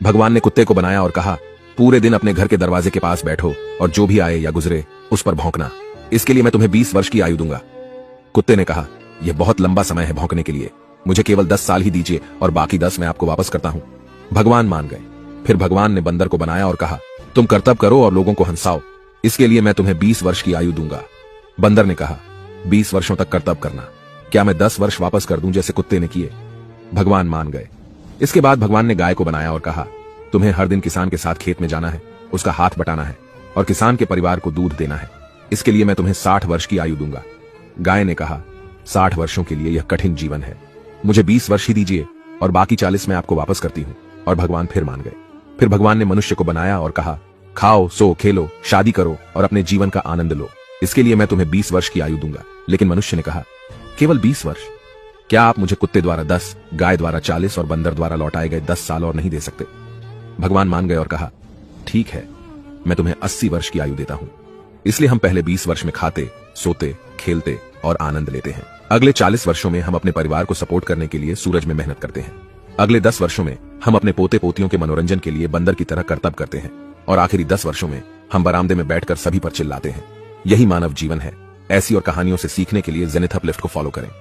भगवान ने कुत्ते को बनाया और कहा, पूरे दिन अपने घर के दरवाजे के पास बैठो और जो भी आए या गुजरे उस पर भौंकना। इसके लिए मैं तुम्हें 20 वर्ष की आयु दूंगा। कुत्ते ने कहा, यह बहुत लंबा समय है भौंकने के लिए, मुझे केवल 10 साल ही दीजिए और बाकी 10 मैं आपको वापस करता हूं। भगवान मान गए। फिर भगवान ने बंदर को बनाया और कहा, तुम कर्तव्य करो और लोगों को हंसाओ, इसके लिए मैं तुम्हें 20 वर्ष की आयु दूंगा। बंदर ने कहा, 20 वर्षों तक कर्तव्य करना, क्या मैं 10 वर्ष वापस कर दूं जैसे कुत्ते ने किए? भगवान मान गए। इसके बाद भगवान ने गाय को बनाया और कहा, तुम्हें हर दिन किसान के साथ खेत में जाना है, उसका हाथ बटाना है और किसान के परिवार को दूध देना है, इसके लिए मैं तुम्हें 60 वर्ष की आयु दूंगा। गाय ने कहा, 60 वर्षों के लिए यह कठिन जीवन है, मुझे 20 वर्ष ही दीजिए और बाकी 40 मैं आपको वापस करती हूं। और भगवान फिर मान गए। फिर भगवान ने मनुष्य को बनाया और कहा, खाओ, सो, खेलो, शादी करो और अपने जीवन का आनंद लो, इसके लिए मैं तुम्हें 20 वर्ष की आयु दूंगा। लेकिन मनुष्य ने कहा, केवल 20 वर्ष? क्या आप मुझे कुत्ते द्वारा 10, गाय द्वारा 40 और बंदर द्वारा लौटाए गए 10 साल और नहीं दे सकते? भगवान मान गए और कहा, ठीक है, मैं तुम्हें 80 वर्ष की आयु देता हूं। इसलिए हम पहले 20 वर्ष में खाते, सोते, खेलते और आनंद लेते हैं। अगले 40 वर्षों में हम अपने परिवार को सपोर्ट करने के लिए सूरज में मेहनत करते हैं। अगले 10 वर्षों में हम अपने पोते पोतियों के मनोरंजन के लिए बंदर की तरह कर्तव्य करते हैं और आखिरी 10 वर्षों में हम बरामदे में बैठकर सभी पर चिल्लाते हैं। यही मानव जीवन है। ऐसी और कहानियों से सीखने के लिए जेनिथ अपलिफ्ट को फॉलो करें।